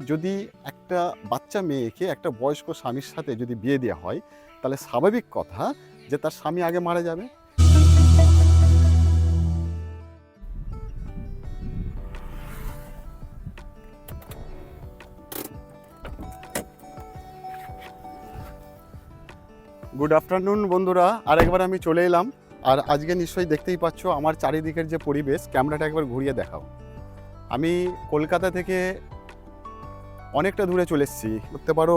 যদি একটা বাচ্চা মেয়েকে একটা বয়স্ক স্বামীর সাথে যদি বিয়ে দেওয়া হয়, তাহলে স্বাভাবিক কথা যে তার স্বামী আগে মারা যাবে। গুড আফটারনুন বন্ধুরা, আরেকবার আমি চলে এলাম। আর আজকে নিশ্চয়ই দেখতেই পাচ্ছ আমার চারিদিকের যে পরিবেশ, ক্যামেরাটা একবার ঘুরিয়ে দেখাও। আমি কলকাতা থেকে অনেকটা দূরে চলে এসেছি, বলতে পারো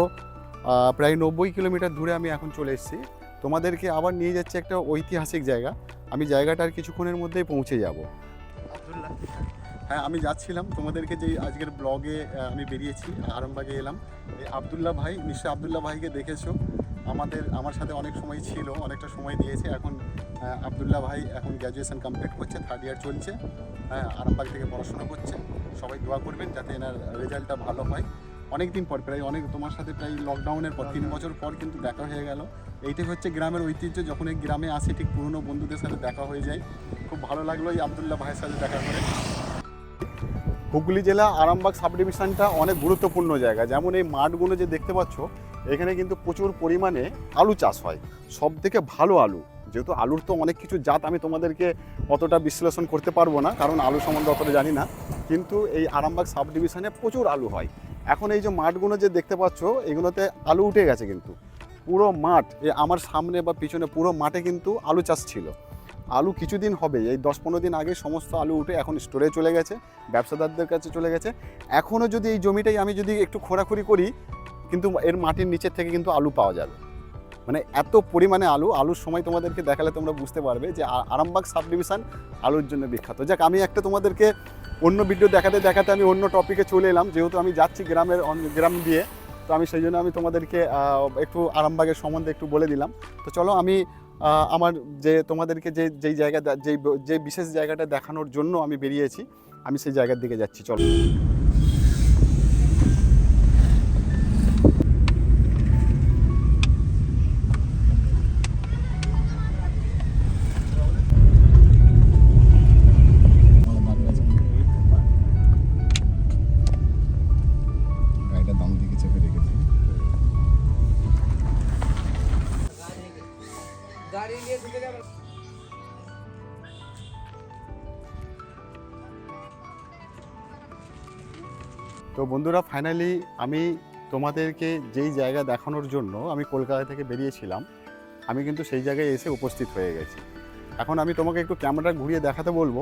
প্রায় 90 কিলোমিটার দূরে আমি এখন চলে এসেছি। তোমাদেরকে আবার নিয়ে যাচ্ছে একটা ঐতিহাসিক জায়গা। আমি জায়গাটার কিছুক্ষণের মধ্যেই পৌঁছে যাব। আব্দুল্লাহ, হ্যাঁ আমি যাচ্ছিলাম তোমাদেরকে যে আজকের ব্লগে আমি বেরিয়েছি, আরামবাগে এলাম। এই আব্দুল্লাহ ভাই, নিশ্চয়ই আব্দুল্লাহ ভাইকে দেখেছো। আমার সাথে অনেক সময় ছিল, অনেকটা সময় দিয়েছে। এখন আব্দুল্লাহ ভাই এখন গ্র্যাজুয়েশন কমপ্লিট করছে, 3rd ইয়ার চলছে। হ্যাঁ, আরামবাগ থেকে পড়াশোনা করছে। সবাই দোয়া করবেন যাতে এনার রেজাল্টটা ভালো হয়। অনেক দিন পর, প্রায় তোমার সাথে প্রায় লকডাউনের পর 3 বছর পর কিন্তু দেখা হয়ে গেল। এইটাই হচ্ছে গ্রামের ঐতিহ্য, যখন এই গ্রামে আসি ঠিক পুরনো বন্ধুদের সাথে দেখা হয়ে যায়। খুব ভালো লাগলো এই আব্দুল্লাহ ভাইয়ের সাথে দেখা করে। হুগলি জেলা আরামবাগ সাব ডিভিশনটা অনেক গুরুত্বপূর্ণ জায়গা। যেমন এই মাঠগুলো যে দেখতে পাচ্ছ, এখানে কিন্তু প্রচুর পরিমাণে আলু চাষ হয়, সব থেকে ভালো আলু। যেহেতু আলুর তো অনেক কিছু জাত আমি তোমাদেরকে অতটা বিশ্লেষণ করতে পারবো না, কারণ আলু সম্বন্ধে অতটা জানি না। কিন্তু এই আরামবাগ সাব ডিভিশনে প্রচুর আলু হয়। এখন এই যে মাঠগুলো যে দেখতে পাচ্ছ, এগুলোতে আলু উঠে গেছে কিন্তু পুরো মাঠ, আমার সামনে বা পিছনে পুরো মাঠে কিন্তু আলু চাষ ছিল। আলু কিছুদিন হবে, এই 10-15 দিন আগে সমস্ত আলু উঠে এখন স্টোরে চলে গেছে, ব্যবসাদারদের কাছে চলে গেছে। এখনও যদি এই জমিটাই আমি যদি একটু খোঁড়াখুড়ি করি, কিন্তু এর মাটির নিচের থেকে কিন্তু আলু পাওয়া যাবে। মানে এত পরিমাণে আলুর সময় তোমাদেরকে দেখালে তোমরা বুঝতে পারবে যে আরামবাগ সাব ডিভিশন আলুর জন্য বিখ্যাত। যাক, আমি একটা তোমাদেরকে অন্য ভিডিও দেখাতে দেখাতে আমি অন্য টপিকে চলে এলাম। যেহেতু আমি যাচ্ছি গ্রাম দিয়ে, তো আমি সেই জন্য আমি তোমাদেরকে একটু আরামবাগের সম্বন্ধে একটু বলে দিলাম। তো চলো, আমি আমার যে তোমাদেরকে যেই জায়গা যে বিশেষ জায়গাটা দেখানোর জন্য আমি বেরিয়েছি, আমি সেই জায়গার দিকে যাচ্ছি। চলো। গাড়িটা দাম দিকে চেপে রেখেছি। তো বন্ধুরা, ফাইনালি আমি তোমাদেরকে যেই জায়গা দেখানোর জন্য আমি কলকাতা থেকে বেরিয়েছিলাম, আমি কিন্তু সেই জায়গায় এসে উপস্থিত হয়ে গেছি। এখন আমি তোমাকে একটু ক্যামেরাটা ঘুরিয়ে দেখাতে বলবো,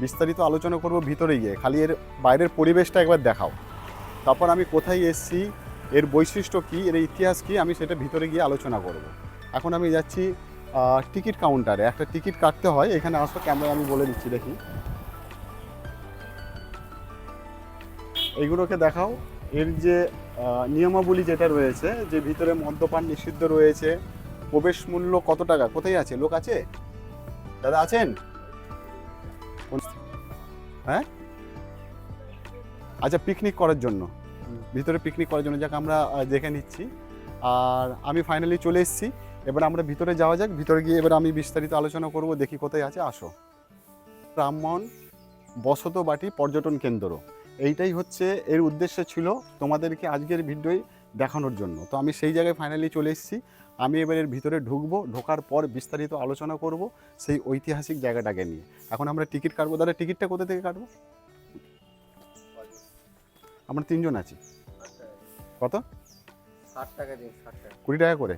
বিস্তারিত আলোচনা করব ভিতরে গিয়ে। খালি এর বাইরের পরিবেশটা একবার দেখাও, তারপর আমি কোথায় এসেছি, এর বৈশিষ্ট্য কী, এর ইতিহাস কী, আমি সেটা ভিতরে গিয়ে আলোচনা করব। এখন আমি যাচ্ছি টিকিট কাউন্টারে। একটা টিকিট কাটতে হয়, এখানে আসো, ক্যামেরা আমি বলে দিচ্ছি, দেখি এইগুলোকে দেখাও। এর যে নিয়মাবলী যেটা রয়েছে, যে ভিতরে মদ্যপান নিষিদ্ধ রয়েছে, প্রবেশ মূল্য কত টাকা, কোথায় আছে, লোক আছে, দাদা আছেন? হ্যাঁ, আচ্ছা, পিকনিক করার জন্য, ভিতরে পিকনিক করার জন্য। যাক, আমরা দেখে নিচ্ছি। আর আমি ফাইনালি চলে এসেছি। এবার আমরা ভিতরে যাওয়া যাক। ভিতরে গিয়ে এবার আমি বিস্তারিত আলোচনা করব, দেখি কোথায় আছে। আসো। ব্রাহ্মণ বসতবাটি পর্যটন কেন্দ্র, এইটাই হচ্ছে এর উদ্দেশ্য ছিল তোমাদেরকে আজকের ভিডিওয় দেখানোর জন্য। তো আমি সেই জায়গায় ফাইনালি চলে এসেছি। আমি এবার এর ভিতরে ঢুকবো, ঢোকার পর বিস্তারিত আলোচনা করব সেই ঐতিহাসিক জায়গাটাকে নিয়ে। এখন আমরা টিকিট কাটবো। দাদা, টিকিটটা কোথা থেকে কাটবো? আমরা 3 জন আছি। কত? 60 টাকা দিন, 60 টাকা। 20 টাকা করে।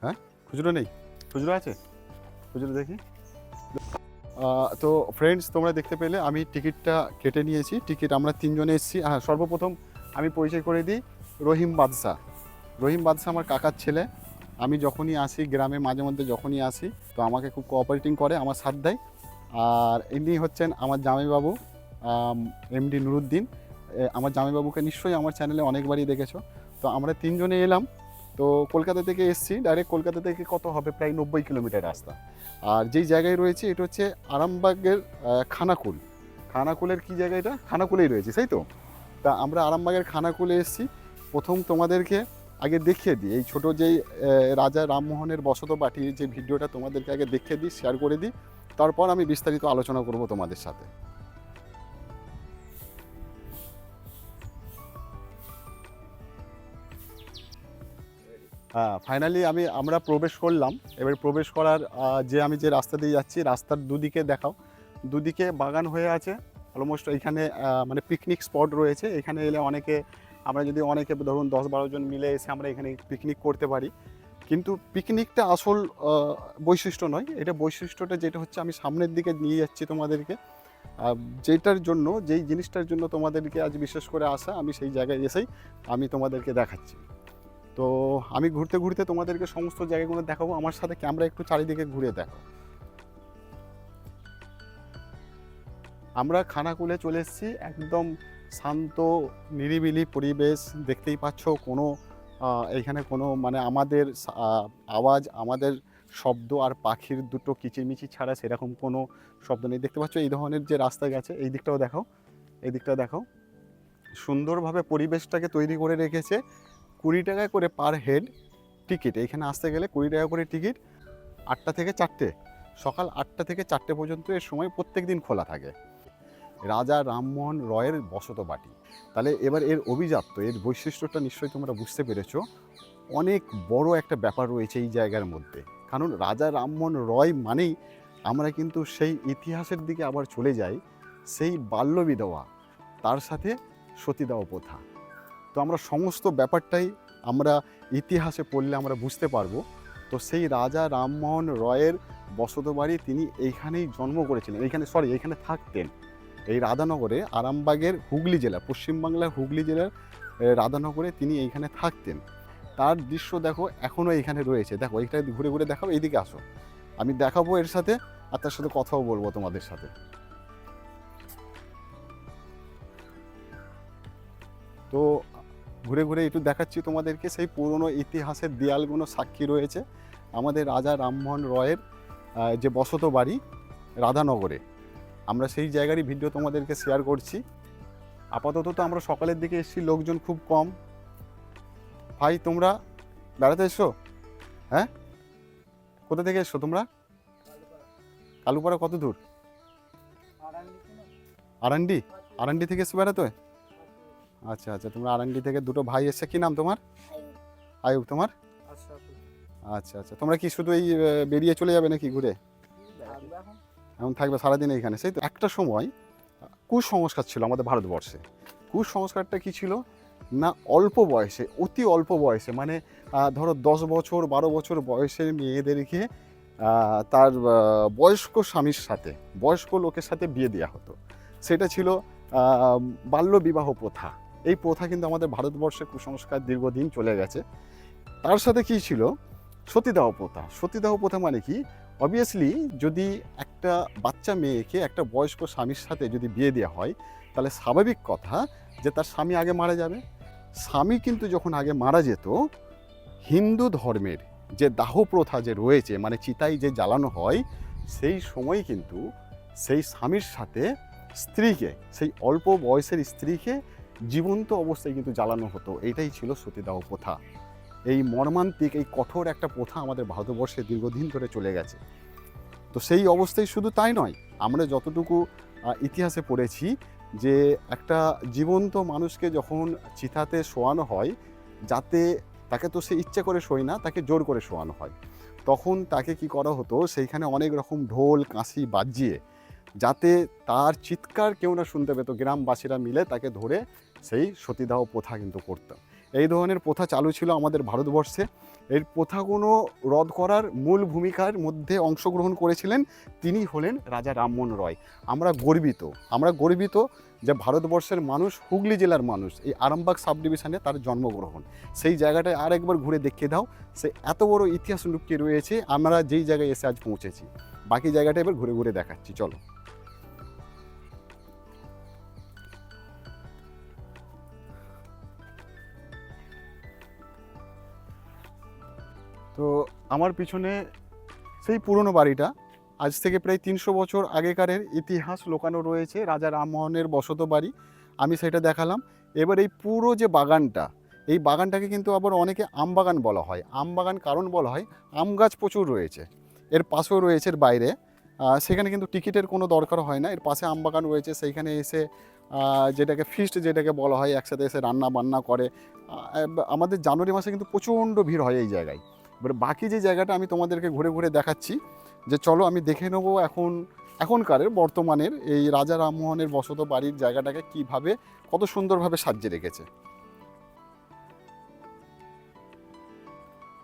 হ্যাঁ, খুচরো নেই? খুচরো আছে? খুচরো দেখি। তো ফ্রেন্ডস, তোমরা দেখতে পেলে আমি টিকিটটা কেটে নিয়েছি। টিকিট আমরা 3 জনে এসেছি। হ্যাঁ, সর্বপ্রথম আমি পরিচয় করে দিই, রহিম বাদশা। রহিম বাদশা আমার কাকার ছেলে। আমি যখনই আসি গ্রামে, মাঝে মধ্যে যখনই আসি, তো আমাকে খুব কোঅপারেটিং করে, আমার সাথ দেয়। আর ইনি হচ্ছেন আমার জামাইবাবু, এমডি নুরুদ্দিন। আমার জামাইবাবুকে নিশ্চয়ই আমার চ্যানেলে অনেকবারই দেখেছো। তো আমরা 3 জনে এলাম। তো কলকাতা থেকে এসেছি, ডাইরেক্ট কলকাতা থেকে কত হবে, প্রায় 90 কিলোমিটার রাস্তা। আর যেই জায়গায় রয়েছে এটা হচ্ছে আরামবাগের খানাকুল। খানাকুলের কি জায়গা, এটা খানাকুলেই রয়েছে, তাই তো? তা আমরা আরামবাগের খানাকুলে এসেছি। প্রথম তোমাদেরকে আগে দেখিয়ে দিই, এই ছোটো যেই রাজা রামমোহনের বসতবাটি, যে ভিডিওটা তোমাদেরকে আগে দেখিয়ে দিই, শেয়ার করে দিই। তারপর আমি বিস্তারিত আলোচনা করব তোমাদের সাথে। হ্যাঁ, ফাইনালি আমরা প্রবেশ করলাম। এবার প্রবেশ করার আমি যে রাস্তা দিয়ে যাচ্ছি, রাস্তার দুদিকে দেখাও, দুদিকে বাগান হয়ে আছে অলমোস্ট। এইখানে মানে পিকনিক স্পট রয়েছে। এখানে এলে আমরা যদি ধরুন 10-12 জন মিলে এসে আমরা এখানে পিকনিক করতে পারি। কিন্তু পিকনিকটা আসল বৈশিষ্ট্য নয়, এটা বৈশিষ্ট্যটা যেটা হচ্ছে আমি সামনের দিকে নিয়ে যাচ্ছি তোমাদেরকে, যেই জিনিসটার জন্য তোমাদেরকে আজ বিশেষ করে আসা, আমি সেই জায়গায় এসেই আমি তোমাদেরকে দেখাচ্ছি। তো আমি ঘুরতে ঘুরতে তোমাদেরকে সমস্ত জায়গাগুলো দেখাবো। আমার সাথে ক্যামেরা একটু চারিদিকে ঘুরে দেখো। আমরা খানাকুলে চলে এসেছি, একদম শান্ত নিরিবিলি পরিবেশ। দেখতেই পাচ্ছ এইখানে কোনো মানে আমাদের আওয়াজ, আমাদের শব্দ আর পাখির দুটো কিচিরমিচির ছাড়া সেরকম কোনো শব্দ নেই। দেখতে পাচ্ছ এই ধরনের যে রাস্তা গেছে, এই দিকটাও দেখাও, এই দিকটা দেখাও। সুন্দরভাবে পরিবেশটাকে তৈরি করে রেখেছে। 20 টাকা করে পার হেড টিকিট। এইখানে আসতে গেলে 20 টাকা করে টিকিট। 8টা থেকে 4টে, সকাল 8টা থেকে 4টে পর্যন্ত এর সময় প্রত্যেক দিন খোলা থাকে। রাজা রামমোহন রয়ের বসত বাটি। তাহলে এবার এর অভিজাত্য, এর বৈশিষ্ট্যটা নিশ্চয়ই তোমরা বুঝতে পেরেছো। অনেক বড় একটা ব্যাপার রয়েছে এই জায়গার মধ্যে। কারণ রাজা রামমোহন রয় মানেই আমরা কিন্তু সেই ইতিহাসের দিকে আবার চলে যাই, সেই বাল্যবিধবা, তার সাথে সতীদাহ প্রথা। তো আমরা সমস্ত ব্যাপারটাই আমরা ইতিহাসে পড়লে আমরা বুঝতে পারবো। তো সেই রাজা রামমোহন রয়ের বসত বাড়ি, তিনি এইখানেই জন্ম করেছিলেন, এইখানে থাকতেন। এই রাধানগরে, আরামবাগের হুগলি জেলা, পশ্চিমবাংলার হুগলি জেলার রাধানগরে তিনি এইখানে থাকতেন। তার দৃশ্য দেখো এখনও এইখানে রয়েছে। দেখো এইটা ঘুরে ঘুরে দেখাবো, এইদিকে আসো, আমি দেখাবো এর সাথে, আর তার সাথে কথাও বলবো তোমাদের সাথে। তো ঘুরে ঘুরে একটু দেখাচ্ছি তোমাদেরকে সেই পুরনো ইতিহাসের দেয়ালগুলো সাক্ষী রয়েছে আমাদের রাজা রামমোহন রয়ের যে বসত বাড়ি রাধানগরে। আমরা সেই জায়গারই ভিডিও তোমাদেরকে শেয়ার করছি। আপাতত তো আমরা সকালের দিকে এসেছি, লোকজন খুব কম। ভাই তোমরা বেড়াতে এসছো? হ্যাঁ, কোথা থেকে এসছো তোমরা? কালুপাড়া কত দূর? আরান্ডি। আরান্ডি থেকে এসছো বেড়াতে? আচ্ছা আচ্ছা, তোমরা আরান্ডি থেকে দুটো ভাই এসছে। কি নাম তোমার? আয়ুব। তোমার? আচ্ছা আচ্ছা, তোমরা কি শুধু এই বেরিয়ে চলে যাবে নাকি ঘুরে? এখন থাকবে সারাদিন এইখানে, সেই তো? একটা সময় কুসংস্কার ছিল আমাদের ভারতবর্ষে। কুসংস্কারটা কি ছিল না, অল্প বয়সে, অতি অল্প বয়সে, মানে ধরো 10 বছর 12 বছর বয়সের মেয়েদেরকে তার বয়স্ক স্বামীর সাথে, বয়স্ক লোকের সাথে বিয়ে দেওয়া হতো। সেটা ছিল বাল্যবিবাহ প্রথা। এই প্রথা কিন্তু আমাদের ভারতবর্ষে কুসংস্কার দীর্ঘদিন চলে গেছে। তার সাথে কি ছিল? সতীদাহ প্রথা। সতীদাহ প্রথা মানে কি? অবভিয়াসলি যদি একটা বাচ্চা মেয়েকে একটা বয়স্ক স্বামীর সাথে যদি বিয়ে দেওয়া হয়, তাহলে স্বাভাবিক কথা যে তার স্বামী আগে মারা যাবে। স্বামী কিন্তু যখন আগে মারা যেত, হিন্দু ধর্মের যে দাহ প্রথা যে রয়েছে, মানে চিতায় যে জ্বালানো হয়, সেই সময় কিন্তু সেই স্বামীর সাথে স্ত্রীকে, সেই অল্প বয়সের স্ত্রীকে জীবন্ত অবস্থায় কিন্তু জ্বালানো হতো। এটাই ছিল সতীদাহ প্রথা। এই মর্মান্তিক, এই কঠোর একটা প্রথা আমাদের ভারতবর্ষে দীর্ঘদিন ধরে চলে গেছে। তো সেই অবস্থায় শুধু তাই নয়, আমরা যতটুকু ইতিহাসে পড়েছি যে একটা জীবন্ত মানুষকে যখন চিতাতে শোয়ানো হয়, যাতে তাকে তো সে ইচ্ছে করে শোয় না, তাকে জোর করে শোয়ানো হয়, তখন তাকে কি করা হতো, সেইখানে অনেক রকম ঢোল কাঁসি বাজিয়ে, যাতে তার চিৎকার কেউ না শুনতে পেত, গ্রামবাসীরা মিলে তাকে ধরে সেই সতীদাহ প্রথা কিন্তু করতো। এই ধরনের প্রথা চালু ছিল আমাদের ভারতবর্ষে। এই প্রথাগুলো রদ করার মূল ভূমিকার মধ্যে অংশগ্রহণ করেছিলেন তিনি হলেন রাজা রামমোহন রয়। আমরা গর্বিত যে ভারতবর্ষের মানুষ, হুগলি জেলার মানুষ, এই আরামবাগ সাব ডিভিশনে তার জন্মগ্রহণ। সেই জায়গাটায় আর একবার ঘুরে দেখিয়ে দাও, সে এত বড় ইতিহাস লুকিয়ে রয়েছে আমরা যেই জায়গায় এসে আজ পৌঁছেছি। বাকি জায়গাটা এবার ঘুরে ঘুরে দেখাচ্ছি, চলো। তো আমার পিছনে সেই পুরনো বাড়িটা, আজ থেকে প্রায় 300 বছর আগেকারের ইতিহাস লোকানো রয়েছে, রাজা রামমোহনের বসত বাড়ি। আমি সেটা দেখালাম। এবার এই পুরো যে বাগানটা, এই বাগানটাকে কিন্তু আবার অনেকে আমবাগান বলা হয়। আমবাগান কারণ বলা হয়, আম গাছ প্রচুর রয়েছে। এর পাশেও রয়েছে, এর বাইরে সেখানে কিন্তু টিকিটের কোনো দরকার হয় না। এর পাশে আমবাগান রয়েছে, সেইখানে এসে যেটাকে ফিস্ট যেটাকে বলা হয়, একসাথে এসে রান্না বান্না করে। আমাদের জানুয়ারি মাসে কিন্তু প্রচণ্ড ভিড় হয় এই জায়গায়। এবার বাকি যে জায়গাটা আমি তোমাদেরকে ঘুরে ঘুরে দেখাচ্ছি, যে চলো আমি দেখে নেবো এখনকারের বর্তমানের এই রাজা রামমোহনের বসত বাড়ির জায়গাটাকে কিভাবে কত সুন্দরভাবে সাজিয়ে রেখেছে।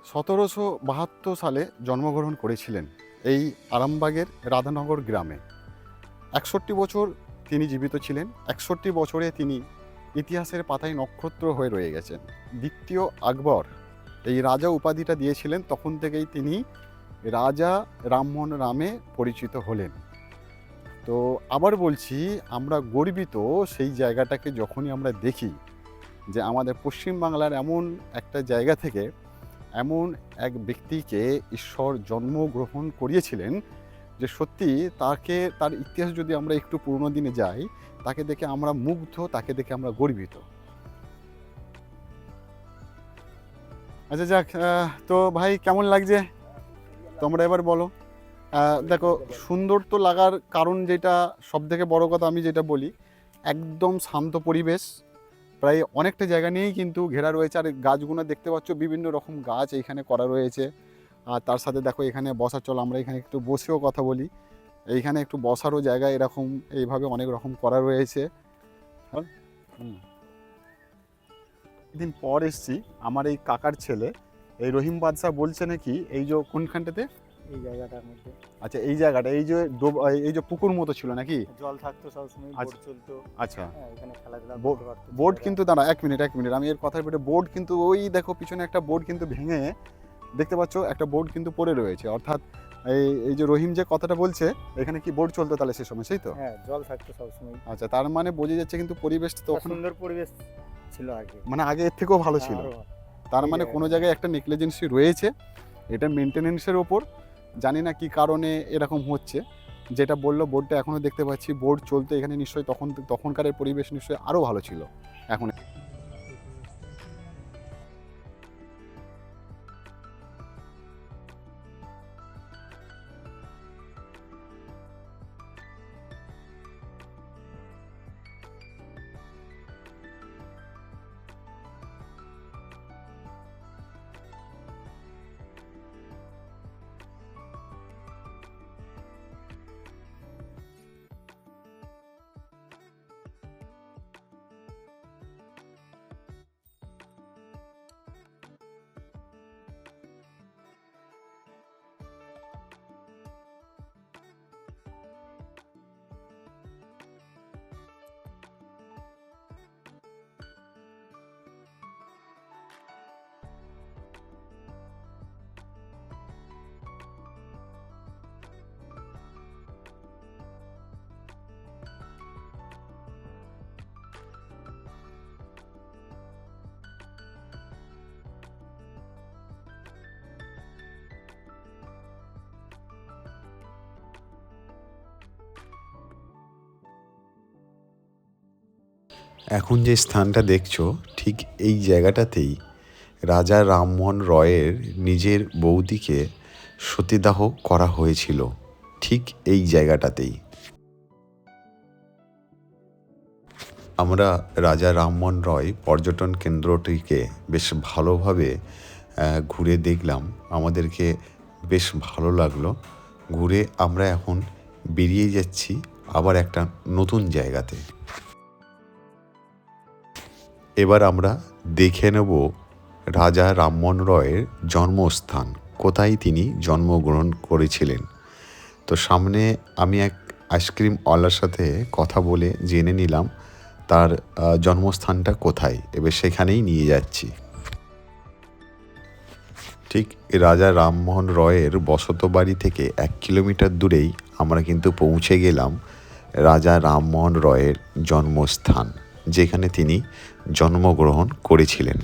1772 সালে জন্মগ্রহণ করেছিলেন এই আরামবাগের রাধানগর গ্রামে। 61 বছর তিনি জীবিত ছিলেন। 61 বছরে তিনি ইতিহাসের পাতায় নক্ষত্র হয়ে রয়ে গেছেন। দ্বিতীয় আকবর এই রাজা উপাধিটা দিয়েছিলেন, তখন থেকেই তিনি রাজা রামমোহন নামে পরিচিত হলেন। তো আবার বলছি, আমরা গর্বিত সেই জায়গাটাকে যখনই আমরা দেখি, যে আমাদের পশ্চিমবাংলার এমন একটা জায়গা থেকে এমন এক ব্যক্তিকে ঈশ্বর জন্মগ্রহণ করিয়েছিলেন, যে সত্যি তার ইতিহাস যদি আমরা একটু পুরনো দিনে যাই, তাকে দেখে আমরা মুগ্ধ, তাকে দেখে আমরা গর্বিত। আচ্ছা যাক, তো ভাই কেমন লাগছে তোমরা এবার বলো। দেখো, সুন্দর তো লাগার কারণ যেটা সব থেকে বড় কথা আমি যেটা বলি, একদম শান্ত পরিবেশ, প্রায় অনেকটা জায়গা নিয়েই কিন্তু ঘেরা রয়েছে। আর গাছগুলো দেখতে পাচ্ছ, বিভিন্ন রকম গাছ এইখানে করা রয়েছে। আর তার সাথে দেখো এখানে বসার, চল আমরা এখানে একটু বসেও কথা বলি। এইখানে একটু বসারও জায়গা এরকম এইভাবে অনেক রকম করা রয়েছে। দিন পর এসছি, আমার এই কাকার ছেলে এই রহিম বাদশাহ বলছে নাকি এই যে কোনখানটাতে, এই জায়গাটার মধ্যে আচ্ছা এই জায়গাটা, এই যে পুকুর মতো ছিল নাকি, জল থাকতো সবসময়, বোট আচ্ছা। চলতো। আচ্ছা, হ্যাঁ, এখানে খেলাধুলা বোট করতে পারতো বোট ছেলেরা। কিন্তু দাঁড়া এক মিনিট, আমি এর কথার পেটে বোর্ড কিন্তু ওই দেখো পিছনে একটা বোর্ড কিন্তু ভেঙে দেখতে পাচ্ছ, একটা বোর্ড কিন্তু পড়ে রয়েছে। অর্থাৎ এই যে রহিম যে কথাটা বলছে, এখানে কি বোর্ড চলতো তাহলে সে সময়, সেই তো? হ্যাঁ, জল থাকতো সবসময়। আচ্ছা, তার মানে বোঝা যাচ্ছে কিন্তু পরিবেশ একটা তখন সুন্দর পরিবেশ ছিল আগে। মানে আগে এর থেকেও ভালো ছিল। আরো তার এই মানে কোনো জায়গায় একটা নেগলিজেন্সি রয়েছে, এটা মেনটেনেন্সের ওপর। জানি না কি কারণে এরকম হচ্ছে। যেটা বললো বোর্ডটা এখনও দেখতে পাচ্ছি, বোর্ড চলতো এখানে, নিশ্চয়ই তখনকারের পরিবেশ নিশ্চয়ই আরও ভালো ছিল এখন। এখন যে স্থানটা দেখছো, ঠিক এই জায়গাটাতেই রাজা রামমোহন রয়ের নিজের বৌদিকে সতীদাহ করা হয়েছিল, ঠিক এই জায়গাটাতেই। আমরা রাজা রামমোহন রয় পর্যটন কেন্দ্রটিকে বেশ ভালোভাবে ঘুরে দেখলাম, আমাদেরকে বেশ ভালো লাগলো। ঘুরে আমরা এখন বেরিয়ে যাচ্ছি আবার একটা নতুন জায়গাতে। এবার আমরা দেখে নেব রাজা রামমোহন রয়ের জন্মস্থান, কোথায় তিনি জন্মগ্রহণ করেছিলেন। তো সামনে আমি এক আইসক্রিমওয়ালার সাথে কথা বলে জেনে নিলাম তার জন্মস্থানটা কোথায়। এবার সেখানেই নিয়ে যাচ্ছি। ঠিক রাজা রামমোহন রয়ের বসত বাড়ি থেকে 1 কিলোমিটার দূরেই আমরা কিন্তু পৌঁছে গেলাম রাজা রামমোহন রয়ের জন্মস্থান, যেখানে তিনি জন্মগ্রহণ করেছিলেন।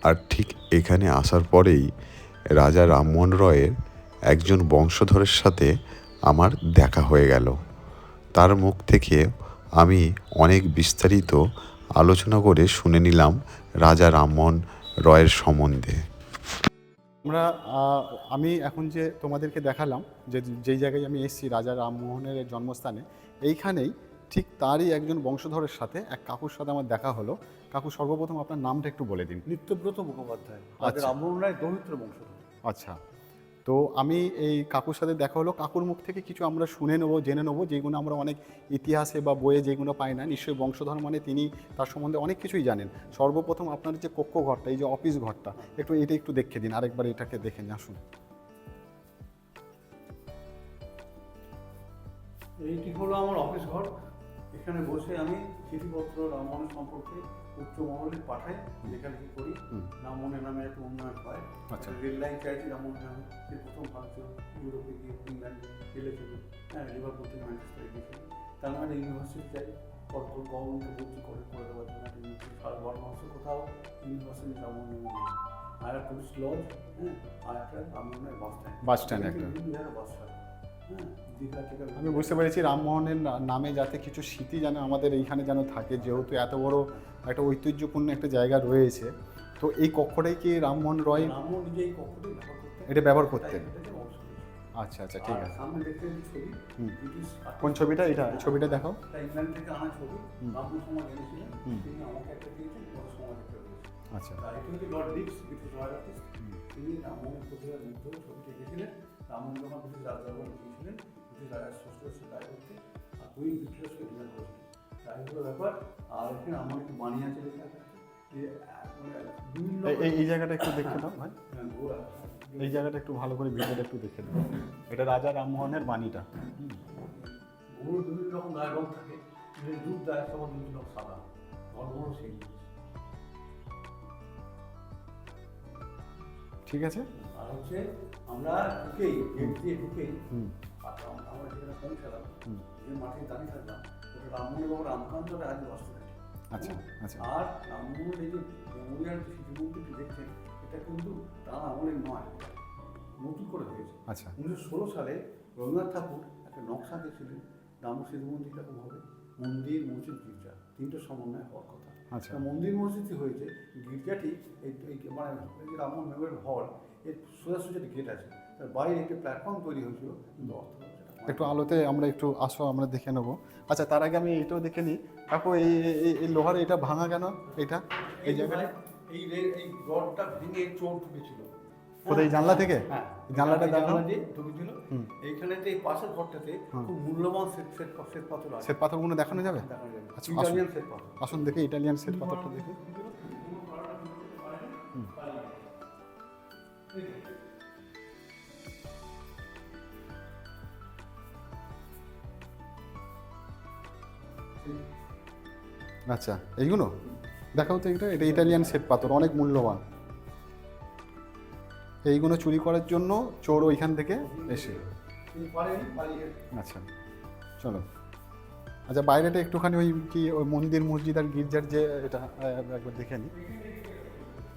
আর ঠিক এখানে আসার পরেই রাজা রামমোহন রয়ের একজন বংশধরের সাথে আমার দেখা হয়ে গেল। তার মুখ থেকে আমি অনেক বিস্তারিত আলোচনা করে শুনে নিলাম রাজা রামমোহন রয়ের সম্বন্ধে। আমরা আমি এখন যে তোমাদেরকে দেখালাম যে যেই জায়গায় আমি এসেছি রাজা রামমোহনের জন্মস্থানে, এইখানেই ঠিক তারই একজন বংশধরের সাথে এক কাকুর সাথে আমার দেখা হলো। কাকু, সর্বপ্রথম আপনার নামটা একটু বলে দিন। নিত্যব্রত মুখোপাধ্যায়, রাজা আচ্ছা। রামমোহন রায় দৌহিত্র বংশধর। আচ্ছা, তো আমি এই কাকুর সাথে দেখা হলো, কাকুর মুখ থেকে কিছু আমরা শুনে নেবো, জেনে নেবো, যেগুলো আমরা অনেক ইতিহাসে বা বইয়ে যেগুলো পাই না। নিশ্চয়ই বংশধর মানে তিনি তার সম্বন্ধে অনেক কিছুই জানেন। সর্বপ্রথম আপনার যে কক্ষ ঘরটা, এই যে অফিস ঘরটা, এটা একটু দেখে দিন, আরেকবার এটাকে দেখে নিয়ে আসুন। এইটি হলো আমার অফিস ঘর। এখানে বসে আমি চিঠিপত্র রামমোহন সম্পর্কে উচ্চ মহলে পাঠাই, লেখালেখি করি। রামমোহনের নামে একটা উন্নয়ন হয়। আচ্ছা। রেল লাইন চাইছি রামমোহনের নামে, যে প্রথম ভারতীয় ইউরোপে গিয়ে ইংল্যান্ডে গেলেছিল, হ্যাঁ, লিভারপুল থেকে ম্যানচেস্টারে গিয়েছিল। তার মানে ইউনিভার্সিটি চাই, গভর্নমেন্টকে ভর্তি করে দেওয়ার জন্য একটা ইউনিভার্সিটি। সারা ভারতবর্ষে কোথাও ইউনিভার্সিটি রামমোহনের নামে নেই। আর একটা টুরিস্ট লজ, হ্যাঁ, আর একটা রামমোহনের বাস স্ট্যান্ড। বাস স্ট্যান্ড একটা। বিভিন্ন জায়গায় বাস স্ট্যান্ড, হ্যাঁ, দীঘা থেকে। আমি বুঝতে পেরেছি রামমোহনের নামে যাতে কিছু স্মৃতি যেন আমাদের এইখানে যেন থাকে, যেহেতু এত বড় একটা ঐতিহ্যপূর্ণ একটা জায়গা রয়েছে। তো এই কক্ষটাই কি রামমোহন রয় রামমোহন নিজেই কক্ষটাই ব্যবহার করতেন। এটা ব্যবহার করতেন? তাই এটাকে অংশ দিয়েছে। আচ্ছা আচ্ছা, ঠিক আছে। সামনে দেখতে ছবি, হুম। ব্রিটিশ কোন ছবিটা? এটা ছবিটা দেখাও। এটা ইংল্যান্ড থেকে আনা ছবি। রামমোহন সমাজ এনেছিলেন, হুম। তিনি আমাকে একটা দিয়েছেন, ওর সমাজ একটা দিয়েছেন। আচ্ছা, আর এটা হচ্ছে লর্ড ডিক্স, ব্রিটিশ রয়্যাল আর্টিস্ট। তিনি রামমোহনের প্রতিভার মধ্যে ছবিটি এঁকেছিলেন। রামমোহন যখন ব্রিটিশ রাজদরবারে গিয়েছিলেন, ব্রিটিশ রাজার ষষ্ঠ হচ্ছে দায় করতে, আর কুইন ভিক্টোরিয়ার সঙ্গে ডিনার করেছিলেন। তাই হলো ব্যাপার। আর এখানে আমার একটু বাণী আছে লেখা আছে যে মানে বিভিন্ন এই জায়গাটা একটু দেখে দাও ভাই, ঘোড়া, এই জায়গাটা একটু ভালো করে ভিডিওটা একটু দেখে দাও। এটা রাজা রামমোহনের বাণীটা। গরুর বিভিন্ন রকম গায়ের রং থাকে, দুধ দেয়, সবার বিভিন্ন রকম সাদা, ধর্ম সেই। ঠিক আছে। আর হচ্ছে আমরা ঢুকেই, গেট দিয়ে ঢুকেই হুম। আমরা যেখানে পৌঁছালাম, হুম। যে মাঠে দাঁড়িয়ে থাকলাম, ওটা রামমোহন এবং রামকান্ত রাজ্য হসপিটাল। আচ্ছা আচ্ছা, আর রামমোহন এই যে মেমোরিয়াল শিশুমন্দিরটি দেখছেন, এটা কিন্তু তার আমলের নয়, নতুন করে হয়েছে। আচ্ছা 1916 সালে রবীন্দ্রনাথ ঠাকুর একটা নকশা দিয়েছিলেন, রাম সেতু মন্দির এরকম হবে, মন্দির, মসজিদ, গির্জা, তিনটে সমন্বয় হওয়ার কথা। আচ্ছা। তা মন্দির মসজিদটি হয়েছে, গির্জাটি এই মানে এই যে রামমোহন মেমোরিয়াল হল, এর সোজাসুজি একটা গেট আছে, তার বাইরে একটা প্ল্যাটফর্ম তৈরি হয়েছিল, কিন্তু অর্থ একটু আলোতে আমরা একটু আসো, আমরা দেখে নেবো। আচ্ছা, তার আগে আমি এইটাও দেখে নিই। কাকু, এই লোহার এটা ভাঙা কেন? এটা এই জায়গাটা এই রডটা ভেঙে চোর ঢুকেছিল। কোথায়? এই জানলা থেকে? হ্যাঁ, জানলাটা দেখাও। জানলা দিয়ে ঢুকেছিল। এইখানেতে এই পাশের ঘরটাতে খুব মূল্যবান শ্বেত পাথর আছে। শ্বেত পাথরগুলো দেখানো যাবে? দেখানো যাবে। আচ্ছা, ইটালিয়ান শ্বেত পাথর। আসুন দেখি ইটালিয়ান শ্বেত পাথরটা দেখি। আচ্ছা, এইগুলো দেখাও তো। এটা ইটালিয়ান শ্বেত পাথর, অনেক মূল্যবান। এইগুলো চুরি করার জন্য চোর ওইখান থেকে এসে। তিনি পারেনি, পালিয়ে আচ্ছা, চলো। আচ্ছা, বাইরেটা একটুখানি ওই কি ওই মন্দির, মসজিদ আর গির্জার যে এটা একবার দেখে নিই।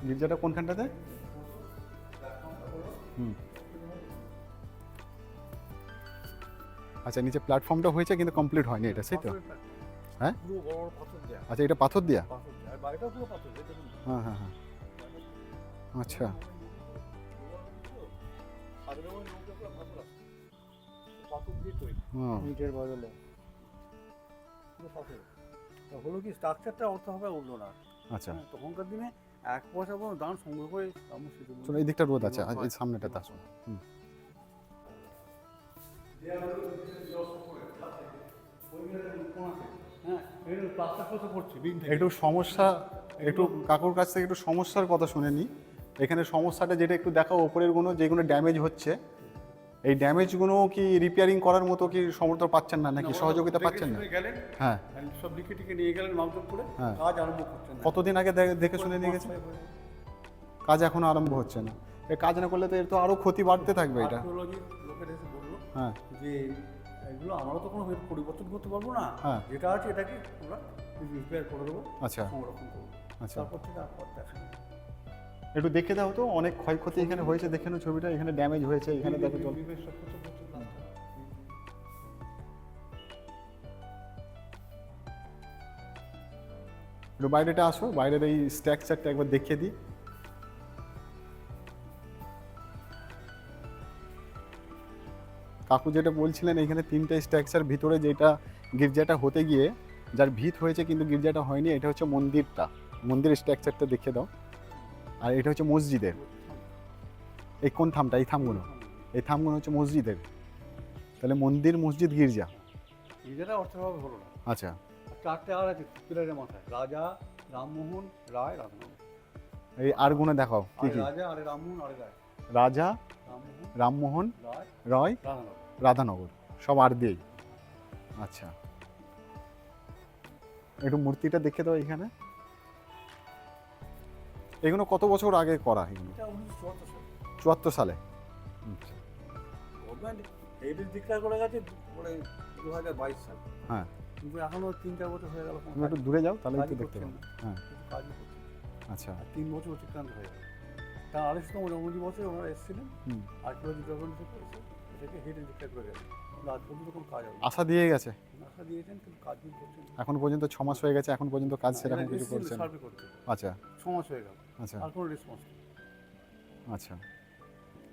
গির্জাটা কোনখানটাতে? হুম। আচ্ছা, নিচে প্ল্যাটফর্মটা হয়েছে কিন্তু কমপ্লিট হয়নি এটা, সেই তো? হ্যাঁ, পুরো বড় বড় পাথর দেয়া, আচ্ছা, এটা পাথর দিয়া? পাথর দেয়া, আর বাড়িটাও পুরো পাথর দেয়া, দেখুন। হ্যাঁ হ্যাঁ হ্যাঁ, আচ্ছা। সাধারণ নৌকা পুরো পাথর আছে, পাথর দিয়ে তৈরি, হুম। ইটের বদলে। পুরো পাথর। তা হলো কি, স্ট্রাকচারটা অর্থভাবে উঠলো না। আচ্ছা, তখনকার দিনে 1 পয়সা কোনো দান সংগ্রহ করে রামমোহন সেতু চলো এই দিকটা রোদ আছে, এই সামনেটাতে আসুন। হুম। একটু সমস্যা, একটু কাকুর কাছ থেকে একটু সমস্যার কথা শুনে নিই। এখানে সমস্যাটা যেটা একটু দেখাও, ওপরের গুলো যেগুলো ড্যামেজ হচ্ছে, এই ড্যামেজগুলো কি রিপেয়ারিং করার মতো কি সমর্থ পাচ্ছেন না, নাকি সহযোগিতা পাচ্ছেন না? গেলেন, হ্যাঁ, সব লিখে টিকে নিয়ে গেলেন মাপজোপ করে, হ্যাঁ। কাজ আরম্ভ করছেন না। কতদিন আগে দেখে শুনে নিয়ে গেছে? কাজ এখনো আরম্ভ হচ্ছে না। এই কাজ না করলে তো এর তো আরো ক্ষতি বাড়তে থাকবে এটা। আর্কিওলজি লোকের এসে বললো হ্যাঁ, যে এগুলো আমরা তো কোনো পরিবর্তন করতে পারবো না, হ্যাঁ। যেটা আছে এটাকে আমরা রিপেয়ার করে দেবো, আচ্ছা সংরক্ষণ করবো। আচ্ছা, তারপর থেকে আর পর দেখা নেই। একটু দেখে দাও তো, অনেক ক্ষয়ক্ষতি এখানে হয়েছে, দেখে নাও ছবিটা। এখানে ড্যামেজ হয়েছে, এখানে দেখো জল। বিবেক সব কিছু করছে রাস্তা। একটু বাইরেটা আসো, বাইরের এই স্ট্রাকচারটা একবার দেখিয়ে দিই। কাকু যেটা বলছিলেন এখানে 3টে স্ট্রাকচার, ভিতরে যেটা গির্জাটা হতে গিয়ে যার ভিত হয়েছে কিন্তু গির্জাটা হয়নি, এটা হচ্ছে মন্দিরটা, মন্দিরের স্ট্রাকচারটা দেখিয়ে দাও। আর এটা হচ্ছে মসজিদের, এই কোন থামটা, এই থামগুলো, এই থামগুলো হচ্ছে মসজিদের। তাহলে মন্দির, মসজিদ, গির্জা। নিজেরা অর্থভাবে হলো না। আচ্ছা, আর 4টে আর আছে পিলারের মাথায়, রাজা রামমোহন রায় রাধানগর। এই আর গুণে দেখাও কি আর কি। রাজা আর রামমোহন আর রায়, রাজা রামমোহন রামমোহন রায় রয় রাধানগর। রাধানগর, সব আর দিয়েই। আচ্ছা, একটু মূর্তিটা দেখে দাও এখানে। এগুলো কত বছর আগে করা এগুলো? এটা 1974 সালে 74 সালে। আচ্ছা, গভর্নমেন্ট হেরিটেজ ডিক্লেয়ার করে গেছে মানে 2022 সাল। হ্যাঁ, কিন্তু এখনো 3-4 বছর হয়ে গেল, তুমি একটু দূরে যাও তাহলে একটু কাজই দেখতে করছেন পাবো। না। হ্যাঁ, কিছু কাজই করছে না। আচ্ছা, আর 3 বছর অতিক্রান্ত হয়ে গেল। তার 28তম জন্মদিন বছরে ওনারা এসেছিলেন, হুম। আর্কিওলজি ডিপার্টমেন্ট থেকে এসে এটাকে হেরিটেজ ডিক্লেয়ার করে গেছে। আজ পর্যন্ত কোনো কাজ হয়নি। আশা দিয়ে গেছে। আশা দিয়েছেন কিন্তু কাজ কিন্তু করছেন না। এখন পর্যন্ত 6 মাস হয়ে গেছে, এখন পর্যন্ত কাজ সেরকম এরা কিছু এসেছিল করছে না। সার্ভে করতে, আচ্ছা 6 মাস হয়ে গেল, আচ্ছা আর কোনো রেসপন্স নেই। আচ্ছা,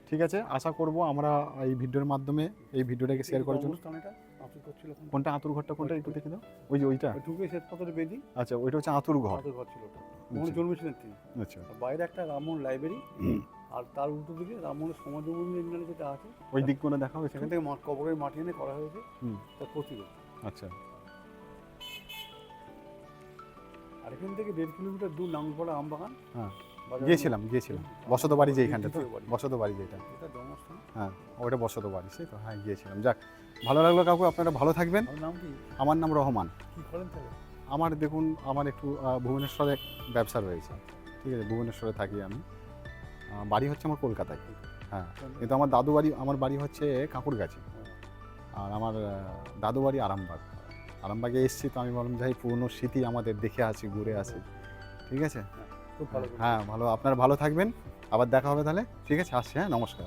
ঠিক আছে, আশা করব আমরা এই ভিডিওর মাধ্যমে এই ভিডিওটাকে শেয়ার করার জন্য। অনুষ্ঠান এটা আতুর করছিল ওখানে। কোনটা আঁতুর ঘরটা, কোনটা একটু দেখে দাও। ওই যে ওইটা, ওই ঢুকে শ্বেতপাথরের বেদি, আচ্ছা ওইটা হচ্ছে আঁতুর ঘর। আতুর ঘর ছিল ওটা। ওখানে জন্মেছিলেন তিনি। আচ্ছা, আর বাইরে একটা রামমোহন লাইব্রেরি, আর তার উল্টো দিকে রামমোহনের সমাজ মন্দির যেটা আছে, ওই দিকগুলো দেখাও সেখান এখানে। থেকে কবরের মাটি এনে করা হয়েছে হুম। তার প্রতিরোধ। আচ্ছা, আর এখান থেকে 1.5 কিলোমিটার দূর নাঙ্গলপাড়া আমবাগান। হ্যাঁ, বাজারের গিয়েছিলাম বসত বাড়ি যেখানটা, তো দ্বিতীয় বাড়ি। বসত বাড়ি যেটা, এটা জন্মস্থান। হ্যাঁ ওইটা বসত বাড়ি, সেই তো, হ্যাঁ গিয়েছিলাম। যাক, ভালো লাগলো কাকু, আপনারা ভালো থাকবেন। আর নাম কি, আমার নাম রহমান। কি করেন তাহলে? আমার দেখুন, আমার একটু ভুবনেশ্বরে ব্যবসা রয়েছে, ঠিক আছে, ভুবনেশ্বরে থাকি আমি। বাড়ি হচ্ছে আমার কলকাতায়, হ্যাঁ, কিন্তু আমার দাদু বাড়ি, আমার বাড়ি হচ্ছে কাকুরগাছি, আর আমার দাদু বাড়ি আরামবাগ। আরামবাগে এসেছি, তো আমি বললাম যাই পুরনো স্মৃতি আমাদের দেখে আসি, ঘুরে আসি, ঠিক আছে। খুব ভালো করে। হ্যাঁ ভালো, আপনারা ভালো থাকবেন, আবার দেখা হবে তাহলে, ঠিক আছে, আসছি, হ্যাঁ, নমস্কার।